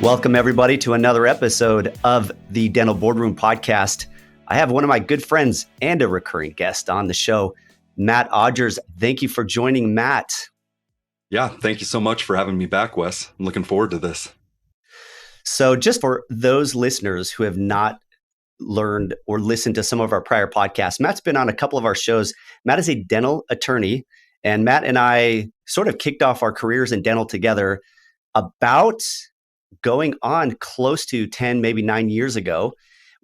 Welcome, everybody, to another episode of the Dental Boardroom Podcast. I have one of my good friends and a recurring guest on the show, Matt Odgers. Thank you for joining, Matt. Yeah, thank you so much for having me back, Wes. I'm looking forward to this. So just for those listeners who have not learned or listened to some of our prior podcasts, Matt's been on a couple of our shows. Matt is a dental attorney, and Matt and I sort of kicked off our careers in dental together about going on close to 10, maybe 9 years ago.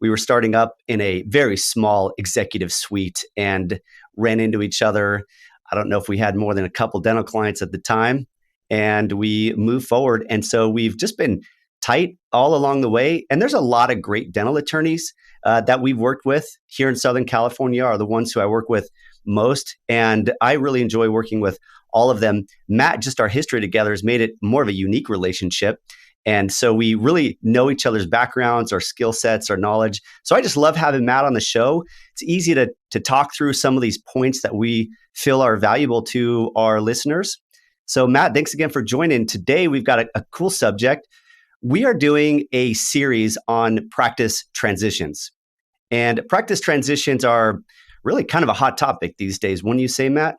We were starting up in a very small executive suite and ran into each other. I don't know if we had more than a couple dental clients at the time, and we moved forward. And so we've just been tight all along the way. And there's a lot of great dental attorneys that we've worked with here in Southern California are the ones who I work with most. And I really enjoy working with all of them. Matt, just our history together has made it more of a unique relationship. And so we really know each other's backgrounds, our skill sets, our knowledge. So I just love having Matt on the show. It's easy to talk through some of these points that we feel are valuable to our listeners. So Matt, thanks again for joining. Today, we've got a cool subject. We are doing a series on practice transitions. And practice transitions are really kind of a hot topic these days, wouldn't you say, Matt?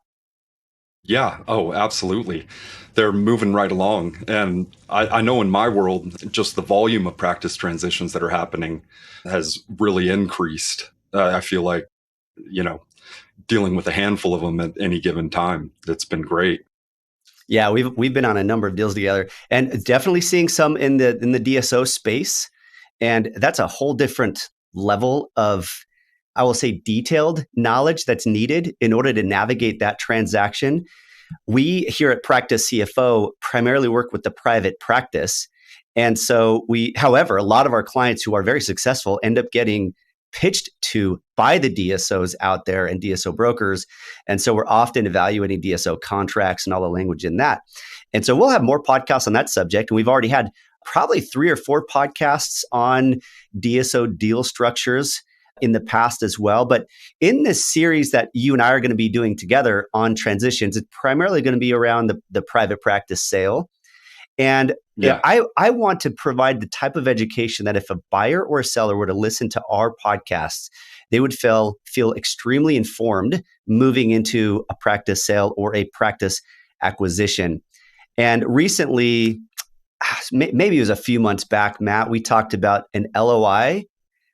Yeah. Oh, absolutely. They're moving right along. And I know in my world, just the volume of practice transitions that are happening has really increased. I feel like, dealing with a handful of them at any given time. It's been great. Yeah, we've been on a number of deals together, and definitely seeing some in the DSO space. And that's a whole different level of, I will say, detailed knowledge that's needed in order to navigate that transaction. We here at Practice CFO primarily work with the private practice. And so however, a lot of our clients who are very successful end up getting pitched to by the DSOs out there and DSO brokers. And so we're often evaluating DSO contracts and all the language in that. And so we'll have more podcasts on that subject. And we've already had probably 3 or 4 podcasts on DSO deal structures in the past as well. But in this series that you and I are going to be doing together on transitions, it's primarily going to be around the private practice sale. And I want to provide the type of education that if a buyer or a seller were to listen to our podcasts, they would feel extremely informed moving into a practice sale or a practice acquisition. And recently, maybe it was a few months back, Matt, we talked about an LOI,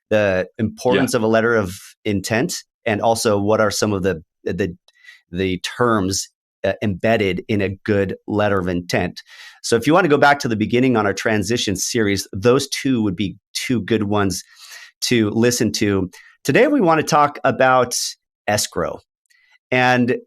the importance of a letter of intent, and also what are some of the terms embedded in a good letter of intent. So if you want to go back to the beginning on our transition series, those 2 would be 2 good ones to listen to. Today, we want to talk about escrow. And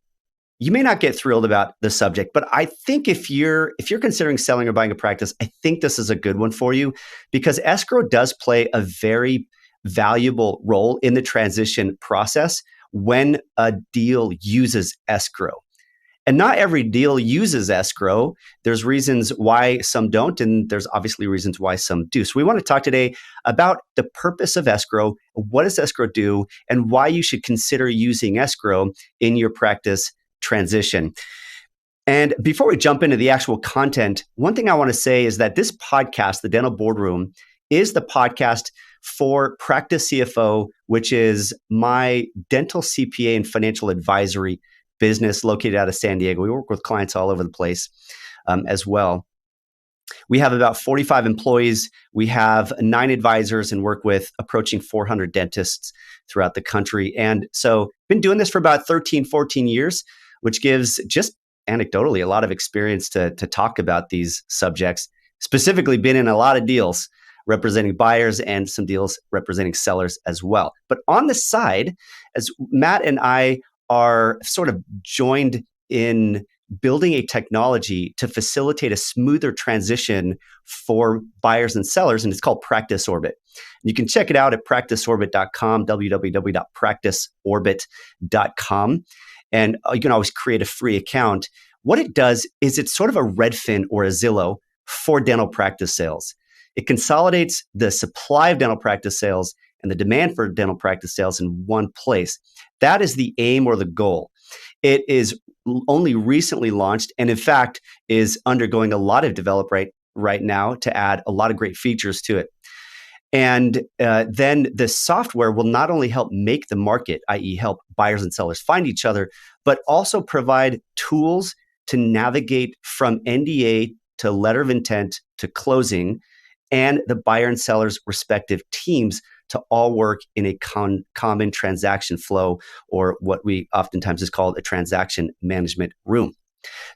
you may not get thrilled about the subject, but I think if you're considering selling or buying a practice, I think this is a good one for you because escrow does play a very valuable role in the transition process when a deal uses escrow. And not every deal uses escrow. There's reasons why some don't, and there's obviously reasons why some do. So we want to talk today about the purpose of escrow, what does escrow do, and why you should consider using escrow in your practice transition. And before we jump into the actual content, one thing I want to say is that this podcast, The Dental Boardroom, is the podcast for Practice CFO, which is my dental CPA and financial advisory business located out of San Diego. We work with clients all over the place as well. We have about 45 employees. We have 9 advisors and work with approaching 400 dentists throughout the country. And so been doing this for about 13, 14 years, which gives just anecdotally a lot of experience to talk about these subjects, specifically been in a lot of deals representing buyers and some deals representing sellers as well. But on the side, as Matt and I are sort of joined in building a technology to facilitate a smoother transition for buyers and sellers, and it's called Practice Orbit. You can check it out at practiceorbit.com, www.practiceorbit.com, and you can always create a free account. What it does is it's sort of a Redfin or a Zillow for dental practice sales. It consolidates the supply of dental practice sales and the demand for dental practice sales in one place. That is the aim or the goal. It is only recently launched and in fact is undergoing a lot of right now to add a lot of great features to it. And then the software will not only help make the market, i.e., help buyers and sellers find each other, but also provide tools to navigate from NDA to letter of intent to closing, and the buyer and seller's respective teams to all work in a common transaction flow, or what we oftentimes is called a transaction management room.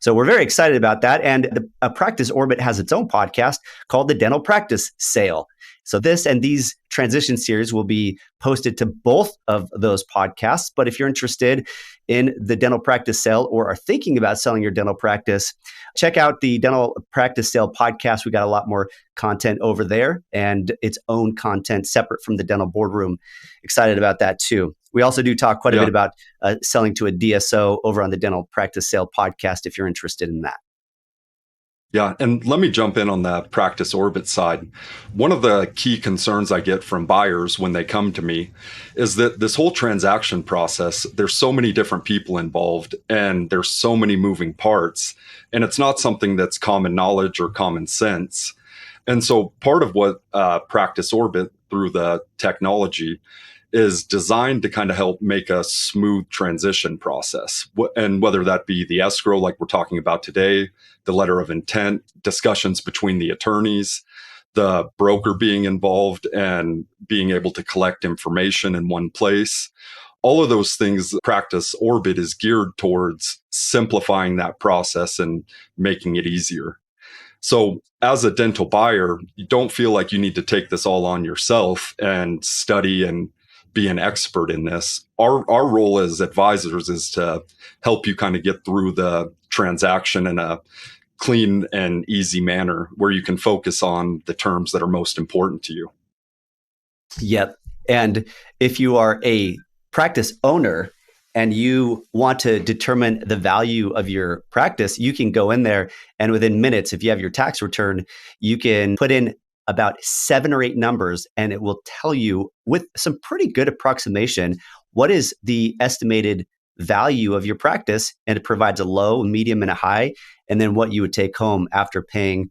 So we're very excited about that. And Practice Orbit has its own podcast called the Dental Practice Sale. So this and these transition series will be posted to both of those podcasts. But if you're interested in the dental practice sale or are thinking about selling your dental practice, check out the Dental Practice Sale podcast. We got a lot more content over there and its own content separate from the dental boardroom. Excited about that too. We also do talk quite a bit about selling to a DSO over on the Dental Practice Sale podcast if you're interested in that. Yeah, and let me jump in on the Practice Orbit side. One of the key concerns I get from buyers when they come to me is that this whole transaction process, there's so many different people involved and there's so many moving parts, and it's not something that's common knowledge or common sense. And so part of what Practice Orbit through the technology is designed to kind of help make a smooth transition process. And whether that be the escrow, like we're talking about today, the letter of intent, discussions between the attorneys, the broker being involved and being able to collect information in one place. All of those things, Practice Orbit is geared towards simplifying that process and making it easier. So as a dental buyer, you don't feel like you need to take this all on yourself and study and be an expert in this. Our role as advisors is to help you kind of get through the transaction in a clean and easy manner where you can focus on the terms that are most important to you. Yep. And if you are a practice owner and you want to determine the value of your practice, you can go in there and within minutes, if you have your tax return, you can put in about 7 or 8 numbers and it will tell you with some pretty good approximation what is the estimated value of your practice, and it provides a low, medium, and a high, and then what you would take home after paying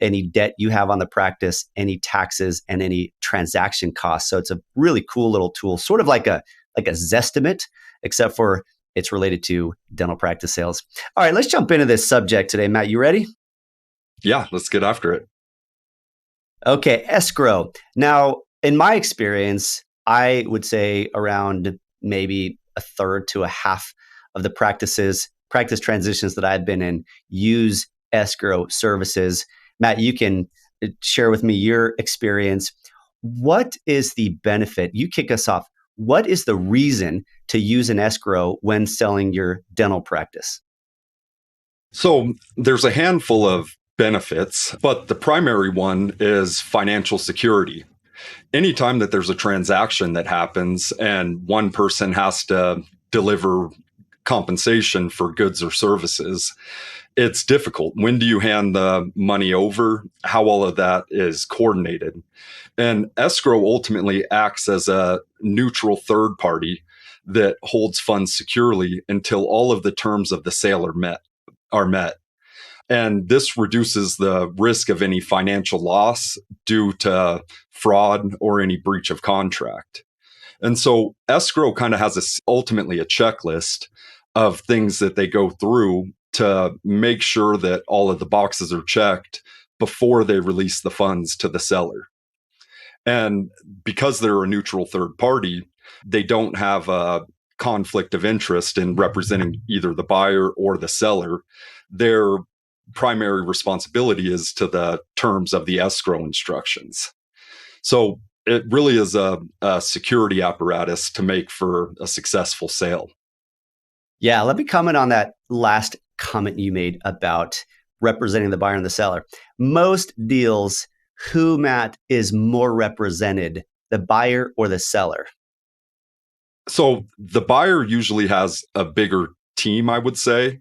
any debt you have on the practice, any taxes, and any transaction costs. So it's a really cool little tool, sort of like a Zestimate, except for it's related to dental practice sales. All right, let's jump into this subject today. Matt, you ready? Yeah, let's get after it. Okay, escrow. Now, in my experience, I would say around maybe a third to a half of the practice transitions that I've been in use escrow services. Matt, you can share with me your experience. What is the benefit? You kick us off. What is the reason to use an escrow when selling your dental practice? So there's a handful of benefits, but the primary one is financial security. Anytime that there's a transaction that happens and one person has to deliver compensation for goods or services, it's difficult. When do you hand the money over? How all of that is coordinated. And escrow ultimately acts as a neutral third party that holds funds securely until all of the terms of the sale are met. And this reduces the risk of any financial loss due to fraud or any breach of contract. And so escrow kind of has ultimately a checklist of things that they go through to make sure that all of the boxes are checked before they release the funds to the seller. And because they're a neutral third party, they don't have a conflict of interest in representing either the buyer or the seller. Their primary responsibility is to the terms of the escrow instructions. So it really is a security apparatus to make for a successful sale. Yeah, let me comment on that last comment you made about representing the buyer and the seller. Most deals, who, Matt, is more represented, the buyer or the seller? So the buyer usually has a bigger team, I would say.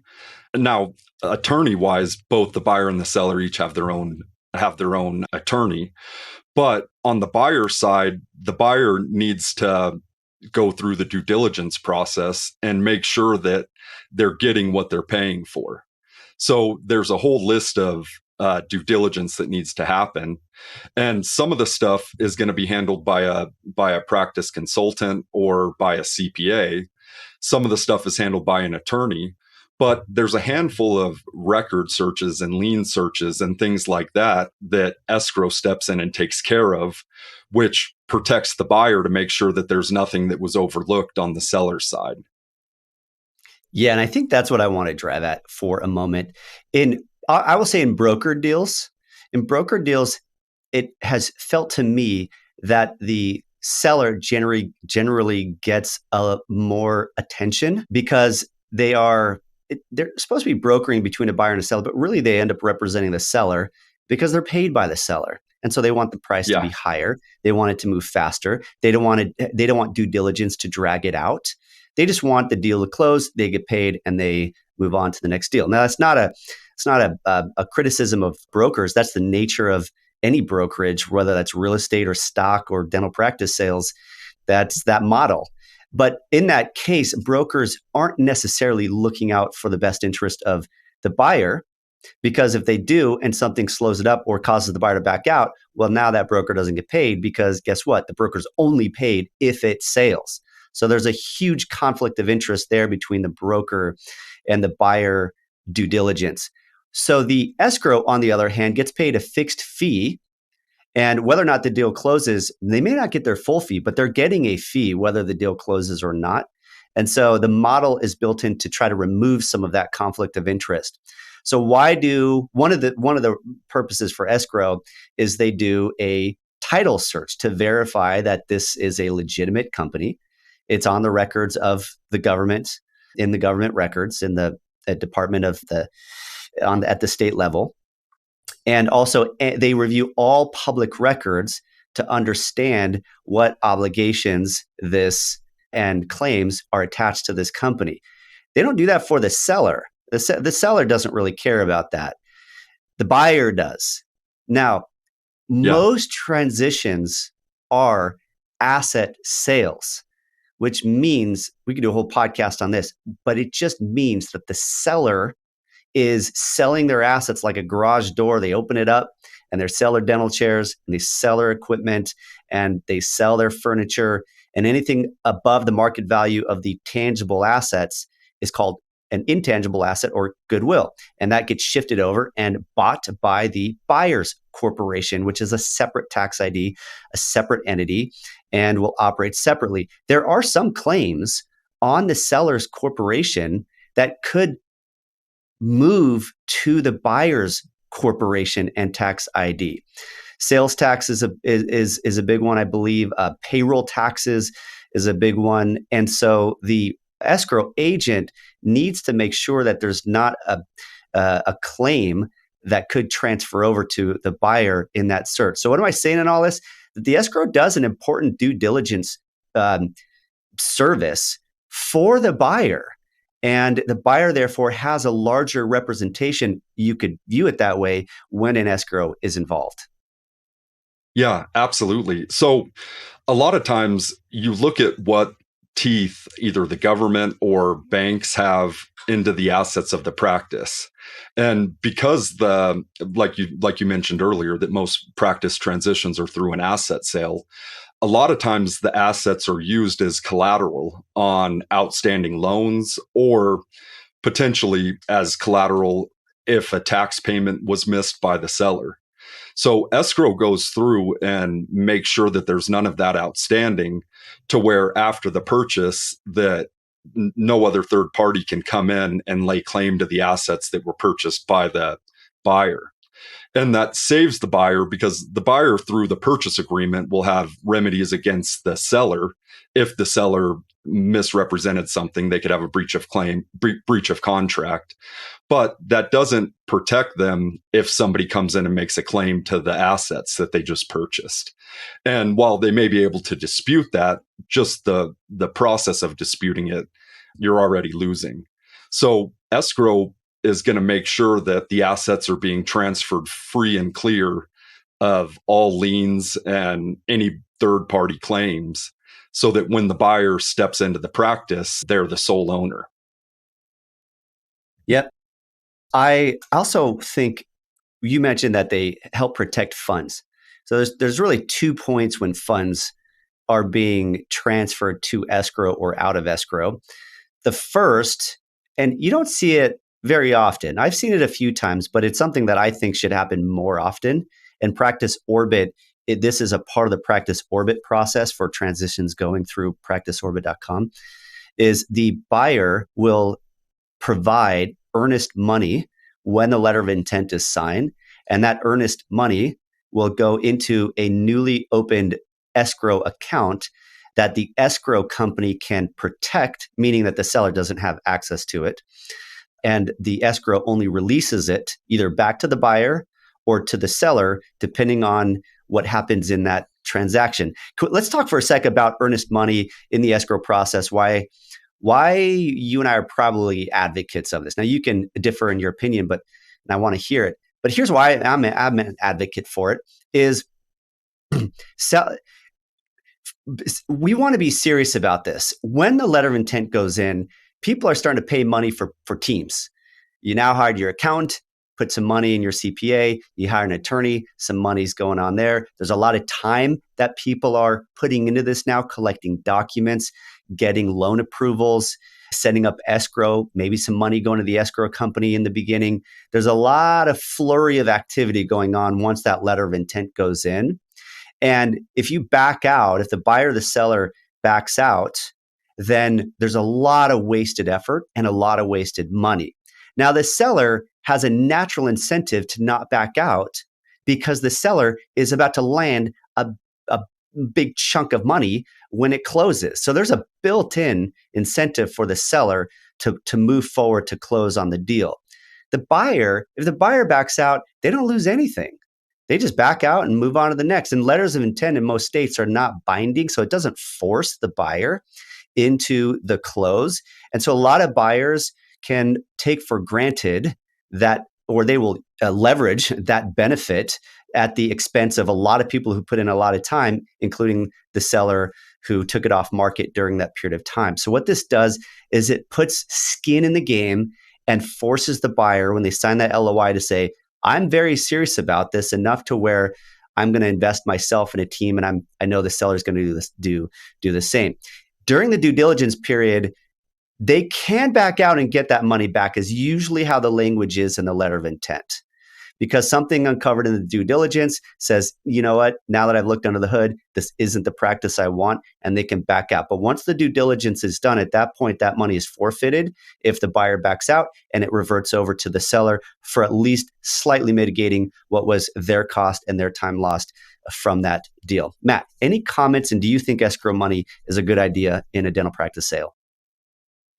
Now, attorney-wise, both the buyer and the seller each have their own attorney. But on the buyer side, the buyer needs to go through the due diligence process and make sure that they're getting what they're paying for. So there's a whole list of due diligence that needs to happen. And some of the stuff is going to be handled by a practice consultant or by a CPA. Some of the stuff is handled by an attorney. But there's a handful of record searches and lien searches and things like that that escrow steps in and takes care of, which protects the buyer to make sure that there's nothing that was overlooked on the seller's side. Yeah, and I think that's what I want to drive at for a moment. I will say in broker deals, it has felt to me that the seller generally gets more attention because they're supposed to be brokering between a buyer and a seller, but really they end up representing the seller because they're paid by the seller. And so they want the price to be higher. They want it to move faster. They don't want due diligence to drag it out. They just want the deal to close, they get paid, and they move on to the next deal. Now, it's not a criticism of brokers. That's the nature of any brokerage, whether that's real estate or stock or dental practice sales. That's that model. But in that case, brokers aren't necessarily looking out for the best interest of the buyer, because if they do and something slows it up or causes the buyer to back out, well, now that broker doesn't get paid because guess what? The broker's only paid if it sales. So there's a huge conflict of interest there between the broker and the buyer due diligence. So the escrow, on the other hand, gets paid a fixed fee. And whether or not the deal closes, they may not get their full fee, but they're getting a fee whether the deal closes or not. And so the model is built in to try to remove some of that conflict of interest. So one of the purposes for escrow is they do a title search to verify that this is a legitimate company. It's on the records of the government, in the government records, in the department of at the state level. And also they review all public records to understand what obligations and claims are attached to this company. They don't do that for the seller. The seller doesn't really care about that. The buyer does. Now, most transitions are asset sales, which means we could do a whole podcast on this, but it just means that the seller is selling their assets like a garage door. They open it up and they sell their dental chairs and they sell their equipment and they sell their furniture, and anything above the market value of the tangible assets is called an intangible asset or goodwill. And that gets shifted over and bought by the buyer's corporation, which is a separate tax ID, a separate entity, and will operate separately. There are some claims on the seller's corporation that could move to the buyer's corporation and tax ID. Sales tax is a big one, I believe. Payroll taxes is a big one. And so the escrow agent needs to make sure that there's not a claim that could transfer over to the buyer in that search. So what am I saying in all this? The escrow does an important due diligence service for the buyer. And the buyer, therefore, has a larger representation. You could view it that way when an escrow is involved. Yeah, absolutely. So a lot of times you look at what teeth either the government or banks have into the assets of the practice. And because like you mentioned earlier, that most practice transitions are through an asset sale, a lot of times the assets are used as collateral on outstanding loans or potentially as collateral if a tax payment was missed by the seller. So escrow goes through and makes sure that there's none of that outstanding, to where after the purchase that no other third party can come in and lay claim to the assets that were purchased by the buyer. And that saves the buyer, because the buyer, through the purchase agreement, will have remedies against the seller. If the seller misrepresented something, they could have a breach of contract. But that doesn't protect them if somebody comes in and makes a claim to the assets that they just purchased. And while they may be able to dispute that, just the process of disputing it, you're already losing. So escrow is going to make sure that the assets are being transferred free and clear of all liens and any third-party claims, so that when the buyer steps into the practice, they're the sole owner. Yep. I also think you mentioned that they help protect funds. So there's really 2 points when funds are being transferred to escrow or out of escrow. The first, and you don't see it very often. I've seen it a few times, but it's something that I think should happen more often. And Practice Orbit, this is a part of the Practice Orbit process for transitions going through practiceorbit.com, is the buyer will provide earnest money when the letter of intent is signed. And that earnest money will go into a newly opened escrow account that the escrow company can protect, meaning that the seller doesn't have access to it. And the escrow only releases it either back to the buyer or to the seller, depending on what happens in that transaction. Let's talk for a sec about earnest money in the escrow process, why you and I are probably advocates of this. Now, you can differ in your opinion, but and I want to hear it. But here's why I'm an advocate for it is we want to be serious about this. When the letter of intent goes in, people are starting to pay money for teams. You now hired your accountant, put some money in your CPA, you hire an attorney, some money's going on there. There's a lot of time that people are putting into this now, collecting documents, getting loan approvals, setting up escrow, maybe some money going to the escrow company in the beginning. There's a lot of flurry of activity going on once that letter of intent goes in. And if you back out, if the buyer or the seller backs out, then there's a lot of wasted effort and a lot of wasted money. Now, the seller has a natural incentive to not back out because the seller is about to land a big chunk of money when it closes. So there's a built-in incentive for the seller to move forward to close on the deal. The buyer, if the buyer backs out, they don't lose anything. They just back out and move on to the next. And letters of intent in most states are not binding, so it doesn't force the buyer into the close. And so a lot of buyers can take for granted that, or they will leverage that benefit at the expense of a lot of people who put in a lot of time, including the seller who took it off market during that period of time. So what this does is it puts skin in the game and forces the buyer, when they sign that LOI, to say, I'm very serious about this enough to where I'm going to invest myself in a team, and I know the seller is going to do the same. During the due diligence period, they can back out and get that money back, is usually how the language is in the letter of intent. Because something uncovered in the due diligence says, you know what, now that I've looked under the hood, this isn't the practice I want, and they can back out. But once the due diligence is done, at that point, that money is forfeited if the buyer backs out, and it reverts over to the seller for at least slightly mitigating what was their cost and their time lost from that deal. Matt, any comments, and do you think escrow money is a good idea in a dental practice sale?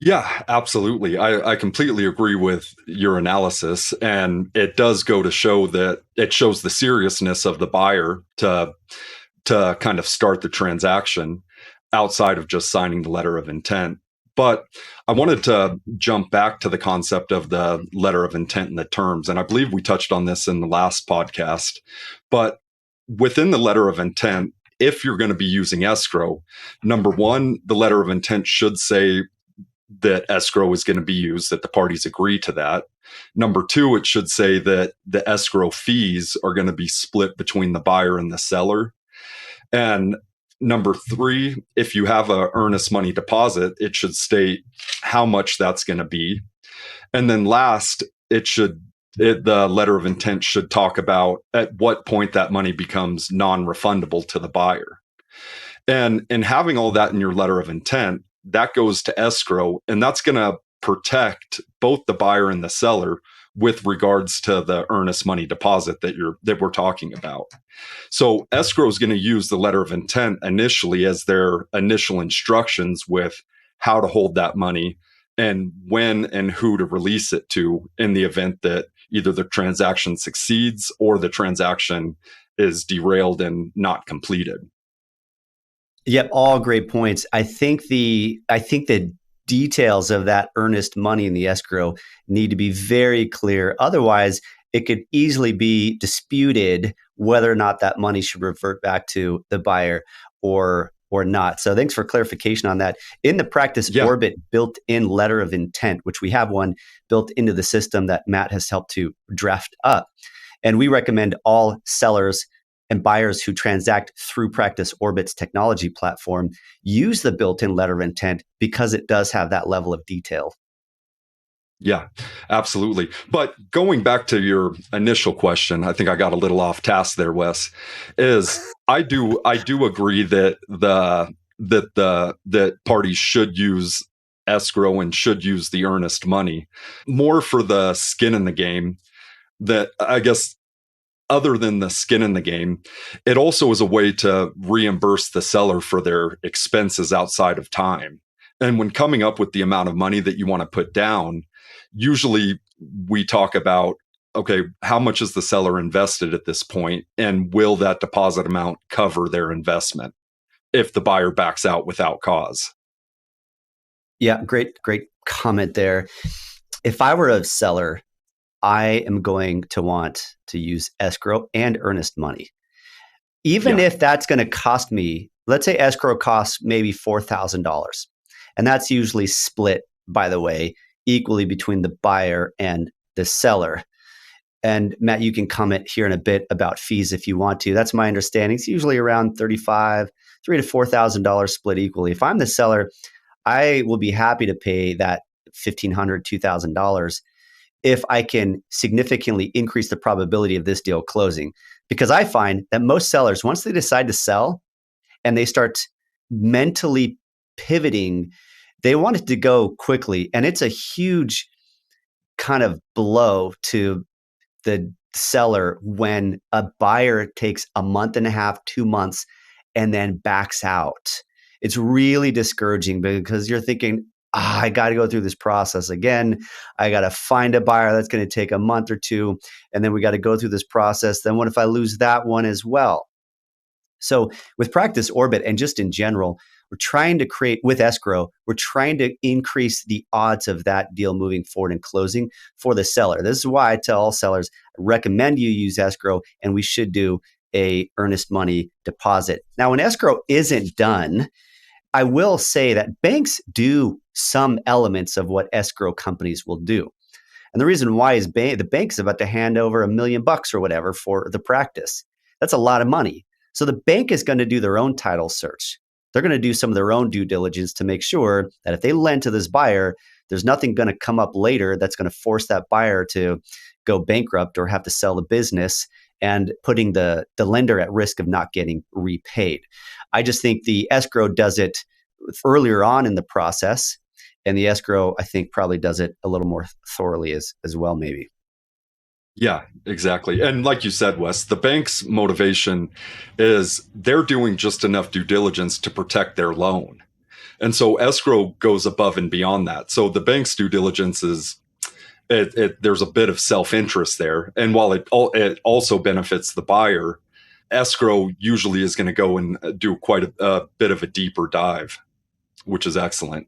Yeah, absolutely. I completely agree with your analysis. And it does go to show that it shows the seriousness of the buyer to kind of start the transaction outside of just signing the letter of intent. But I wanted to jump back to the concept of the letter of intent and the terms. And I believe we touched on this in the last podcast. But within the letter of intent, if you're going to be using escrow, number one, the letter of intent should say that escrow is going to be used, that the parties agree to that. Number two, it should say that the escrow fees are going to be split between the buyer and the seller. And number three, if you have an earnest money deposit, it should state how much that's going to be. And then last, the letter of intent should talk about at what point that money becomes non-refundable to the buyer. And having all that in your letter of intent, that goes to escrow, and that's going to protect both the buyer and the seller with regards to the earnest money deposit that we're talking about. So escrow is going to use the letter of intent initially as their initial instructions with how to hold that money and when and who to release it to in the event that either the transaction succeeds or the transaction is derailed and not completed. Yep, all great points. I think the details of that earnest money in the escrow need to be very clear. Otherwise, it could easily be disputed whether or not that money should revert back to the buyer or not. So thanks for clarification on that. In the Practice Orbit built-in letter of intent, which we have one built into the system that Matt has helped to draft up, And we recommend all sellers and buyers who transact through Practice Orbit's technology platform use the built-in letter of intent because it does have that level of detail. Yeah, absolutely. But going back to your initial question, I think I got a little off task there, Wes. Is I do agree that that parties should use escrow and should use the earnest money more for the skin in the game. That I guess other than the skin in the game, it also is a way to reimburse the seller for their expenses outside of time. And when coming up with the amount of money that you want to put down, usually we talk about, okay, how much is the seller invested at this point? And will that deposit amount cover their investment if the buyer backs out without cause? Yeah, great comment there. If I were a seller, I am going to want to use escrow and earnest money. Even Yeah. if that's going to cost me, let's say escrow costs maybe $4,000. And that's usually split, by the way, equally between the buyer and the seller. And Matt, you can comment here in a bit about fees if you want to. That's my understanding. It's usually around $3,000 to $4,000 split equally. If I'm the seller, I will be happy to pay that $1,500, $2,000 if I can significantly increase the probability of this deal closing. Because I find that most sellers, once they decide to sell and they start mentally pivoting, they want it to go quickly. And it's a huge kind of blow to the seller when a buyer takes a month and a half, 2 months, and then backs out. It's really discouraging because you're thinking, I got to go through this process again. I got to find a buyer that's going to take a month or two. And then we got to go through this process. Then what if I lose that one as well? So with Practice Orbit and just in general, we're trying to create with escrow, we're trying to increase the odds of that deal moving forward and closing for the seller. This is why I tell all sellers, I recommend you use escrow and we should do a earnest money deposit. Now, when escrow isn't done, I will say that banks do some elements of what escrow companies will do. And the reason why is the bank's about to hand over $1 million or whatever for the practice. That's a lot of money. So the bank is going to do their own title search. They're going to do some of their own due diligence to make sure that if they lend to this buyer, there's nothing going to come up later that's going to force that buyer to go bankrupt or have to sell the business and putting the lender at risk of not getting repaid. I just think the escrow does it earlier on in the process. And the escrow, I think, probably does it a little more thoroughly as well, maybe. Yeah, exactly. And like you said, Wes, the bank's motivation is they're doing just enough due diligence to protect their loan. And so escrow goes above and beyond that. So the bank's due diligence is there's a bit of self-interest there. And while it also benefits the buyer, escrow usually is going to go and do quite a bit of a deeper dive, which is excellent.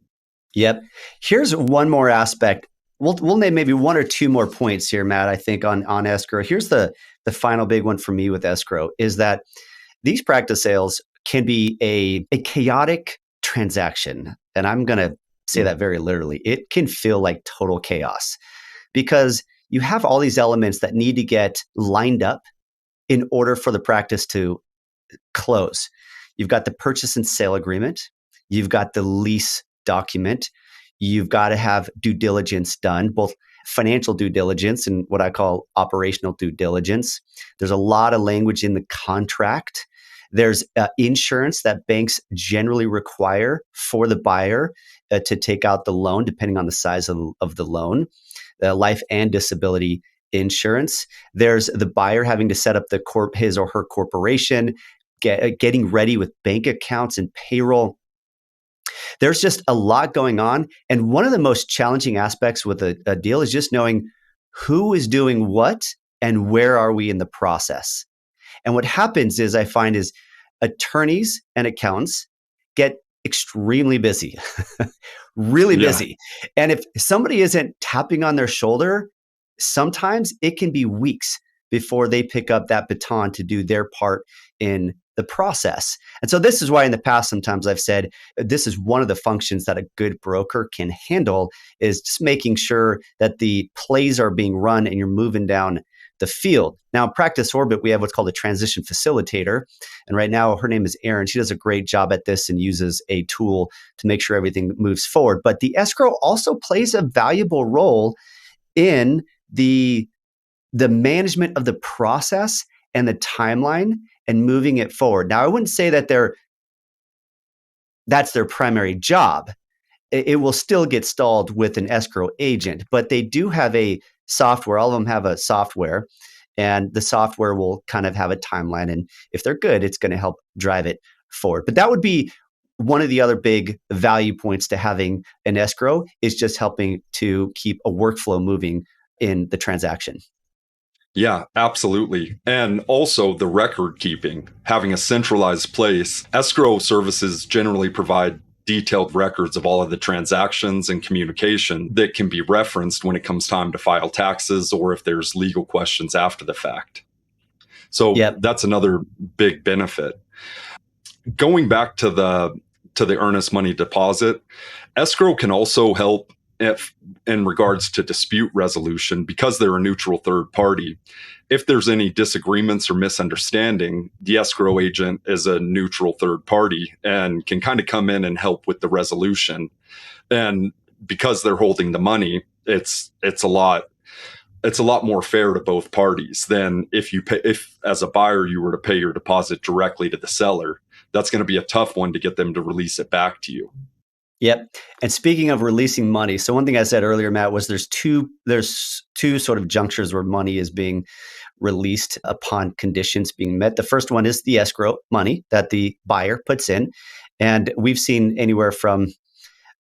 Yep. Here's one more aspect. We'll name maybe one or two more points here, Matt, I think on escrow. Here's the final big one for me with escrow is that these practice sales can be a chaotic transaction. And I'm going to say that very literally. It can feel like total chaos because you have all these elements that need to get lined up in order for the practice to close. You've got the purchase and sale agreement. You've got the lease document. You've got to have due diligence done, both financial due diligence and what I call operational due diligence. There's a lot of language in the contract. There's insurance that banks generally require for the buyer to take out the loan, depending on the size of the loan, life and disability insurance. There's the buyer having to set up his or her corporation, getting ready with bank accounts and payroll. There's just a lot going on. And one of the most challenging aspects with a deal is just knowing who is doing what and where are we in the process. And what happens is I find is attorneys and accountants get extremely busy, really busy. And if somebody isn't tapping on their shoulder, sometimes it can be weeks before they pick up that baton to do their part in the process. And so this is why in the past, sometimes I've said, this is one of the functions that a good broker can handle is just making sure that the plays are being run and you're moving down the field. Now, in Practice Orbit, we have what's called a transition facilitator. And right now, her name is Erin. She does a great job at this and uses a tool to make sure everything moves forward. But the escrow also plays a valuable role in the management of the process and the timeline and moving it forward. Now, I wouldn't say that that's their primary job. It will still get stalled with an escrow agent, but they do have a software. All of them have a software, and the software will kind of have a timeline. And if they're good, it's going to help drive it forward. But that would be one of the other big value points to having an escrow, is just helping to keep a workflow moving in the transaction. Yeah, absolutely. And also the record keeping, having a centralized place. Escrow services generally provide detailed records of all of the transactions and communication that can be referenced when it comes time to file taxes or if there's legal questions after the fact. So that's another big benefit. Going back to the earnest money deposit, escrow can also help in regards to dispute resolution, because they're a neutral third party. If there's any disagreements or misunderstanding, the escrow agent is a neutral third party and can kind of come in and help with the resolution. And because they're holding the money, it's a lot more fair to both parties than if as a buyer you were to pay your deposit directly to the seller. That's going to be a tough one to get them to release it back to you. Yep. And speaking of releasing money, so one thing I said earlier, Matt, was there's two sort of junctures where money is being released upon conditions being met. The first one is the escrow money that the buyer puts in, and we've seen anywhere from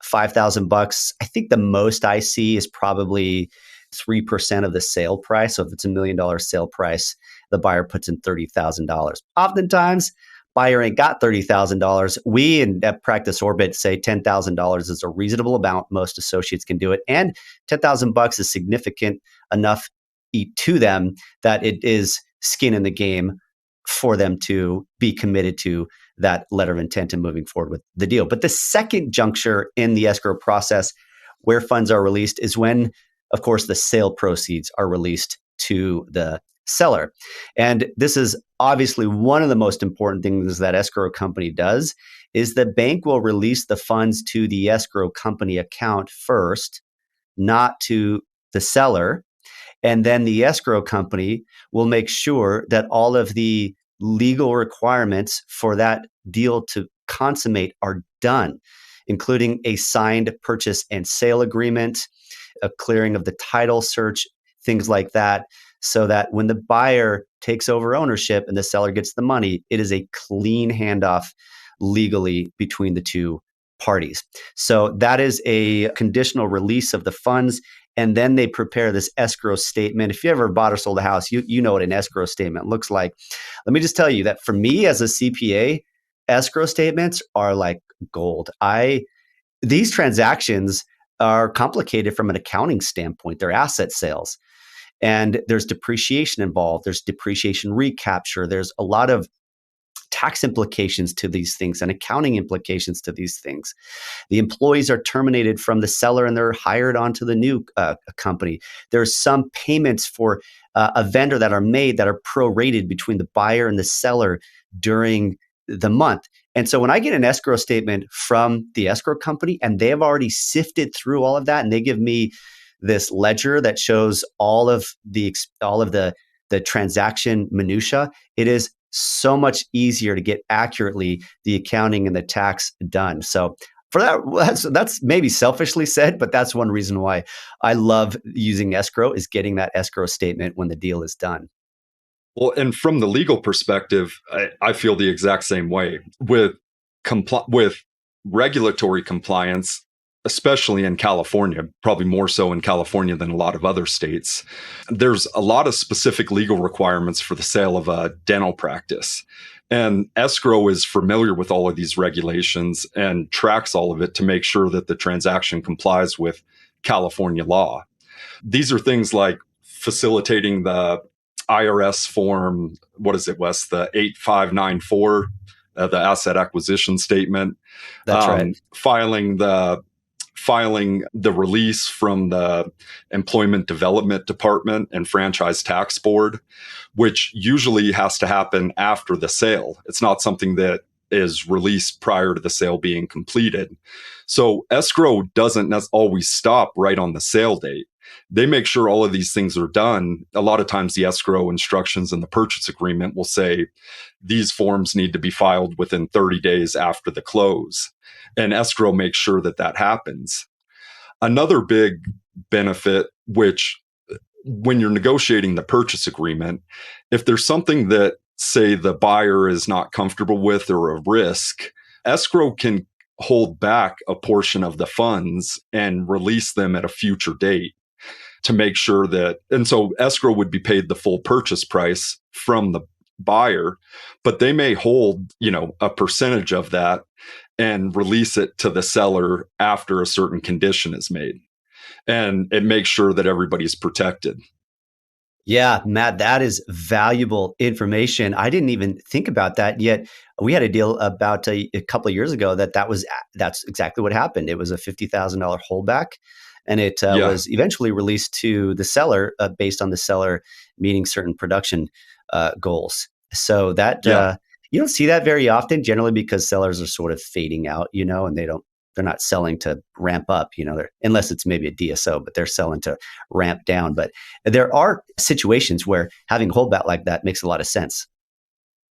$5,000. I think the most I see is probably 3% of the sale price. So if it's $1 million sale price, the buyer puts in $30,000. Oftentimes, buyer ain't got $30,000. We at Practice Orbit say $10,000 is a reasonable amount. Most associates can do it. And $10,000 is significant enough to them that it is skin in the game for them to be committed to that letter of intent and moving forward with the deal. But the second juncture in the escrow process where funds are released is when, of course, the sale proceeds are released to the seller. And this is obviously one of the most important things that escrow company does, is the bank will release the funds to the escrow company account first, not to the seller. And then the escrow company will make sure that all of the legal requirements for that deal to consummate are done, including a signed purchase and sale agreement, a clearing of the title search, things like that, so that when the buyer takes over ownership and the seller gets the money, it is a clean handoff legally between the two parties. So that is a conditional release of the funds. And then they prepare this escrow statement. If you ever bought or sold a house, you know what an escrow statement looks like. Let me just tell you that for me as a CPA, escrow statements are like gold. These transactions are complicated from an accounting standpoint. They're asset sales. And there's depreciation involved. There's depreciation recapture. There's a lot of tax implications to these things and accounting implications to these things. The employees are terminated from the seller and they're hired onto the new company. There's some payments for a vendor that are made that are prorated between the buyer and the seller during the month. And so when I get an escrow statement from the escrow company and they have already sifted through all of that and they give me this ledger that shows all of the transaction minutia, it is so much easier to get accurately the accounting and the tax done. So for that, that's maybe selfishly said, but that's one reason why I love using escrow, is getting that escrow statement when the deal is done. Well, and from the legal perspective, I feel the exact same way with regulatory compliance, especially in California, probably more so in California than a lot of other states. There's a lot of specific legal requirements for the sale of a dental practice. And escrow is familiar with all of these regulations and tracks all of it to make sure that the transaction complies with California law. These are things like facilitating the IRS form, what is it, Wes? The 8594, the asset acquisition statement. That's right. Filing the filing the release from the Employment Development Department and Franchise Tax Board, which usually has to happen after the sale. It's not something that is released prior to the sale being completed. So escrow doesn't always stop right on the sale date. They make sure all of these things are done. A lot of times the escrow instructions in the purchase agreement will say these forms need to be filed within 30 days after the close. And escrow makes sure that that happens. Another big benefit, which when you're negotiating the purchase agreement, if there's something that, say, the buyer is not comfortable with or a risk, escrow can hold back a portion of the funds and release them at a future date to make sure that, and so escrow would be paid the full purchase price from the buyer, but they may hold, a percentage of that and release it to the seller after a certain condition is made. And it makes sure that everybody's protected. Yeah, Matt, that is valuable information. I didn't even think about that yet. We had a deal about a couple of years ago that's exactly what happened. It was a $50,000 holdback, and it was eventually released to the seller based on the seller meeting certain production goals. So that you don't see that very often, generally because sellers are sort of fading out, and they're not selling to ramp up, unless it's maybe a DSO, but they're selling to ramp down. But there are situations where having holdback like that makes a lot of sense.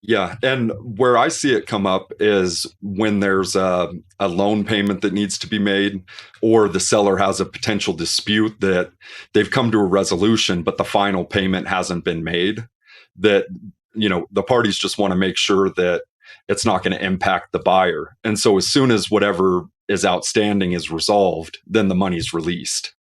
Yeah. And where I see it come up is when there's a loan payment that needs to be made, or the seller has a potential dispute that they've come to a resolution, but the final payment hasn't been made, that, the parties just want to make sure that it's not going to impact the buyer. And so as soon as whatever is outstanding is resolved, then the money's released.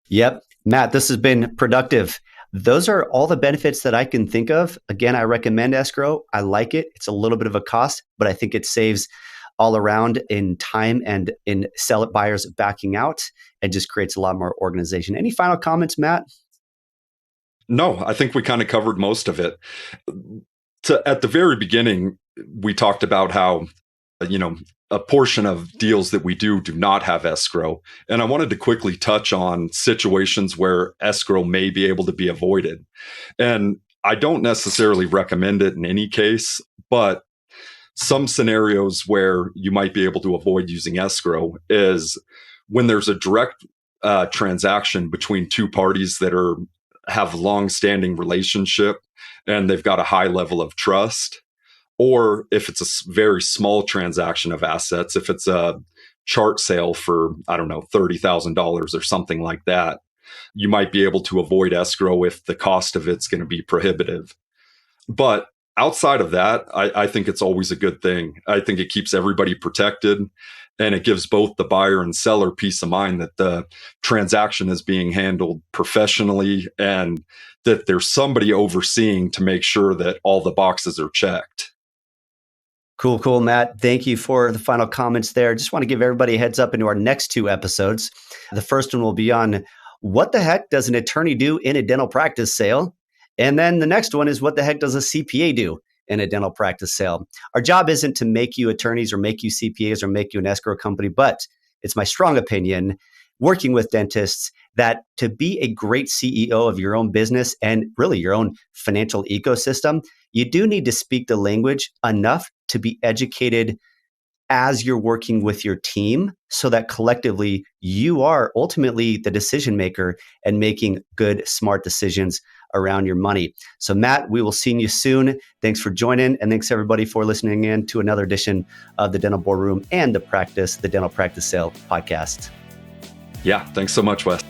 Yep. Matt, this has been productive. Those are all the benefits that I can think of. Again, I recommend escrow. I like it. It's a little bit of a cost, but I think it saves all around in time and in buyers backing out, and just creates a lot more organization. Any final comments, Matt? No, I think we kind of covered most of it. At the very beginning, we talked about how, a portion of deals that we do not have escrow. And I wanted to quickly touch on situations where escrow may be able to be avoided. And I don't necessarily recommend it in any case, but some scenarios where you might be able to avoid using escrow is when there's a direct transaction between two parties that have long-standing relationship and they've got a high level of trust. Or if it's a very small transaction of assets, if it's a chart sale for, I don't know, $30,000 or something like that, you might be able to avoid escrow if the cost of it's going to be prohibitive. But outside of that, I think it's always a good thing. I think it keeps everybody protected, and it gives both the buyer and seller peace of mind that the transaction is being handled professionally and that there's somebody overseeing to make sure that all the boxes are checked. Cool, Matt. Thank you for the final comments there. Just want to give everybody a heads up into our next two episodes. The first one will be on what the heck does an attorney do in a dental practice sale? And then the next one is what the heck does a CPA do in a dental practice sale? Our job isn't to make you attorneys or make you CPAs or make you an escrow company, but it's my strong opinion, working with dentists, that to be a great CEO of your own business and really your own financial ecosystem, you do need to speak the language enough to be educated as you're working with your team, so that collectively you are ultimately the decision maker and making good, smart decisions around your money. So Matt, we will see you soon. Thanks for joining, and thanks everybody for listening in to another edition of the Dental Boardroom and the Dental Practice Sale podcast. Yeah, thanks so much, Wes.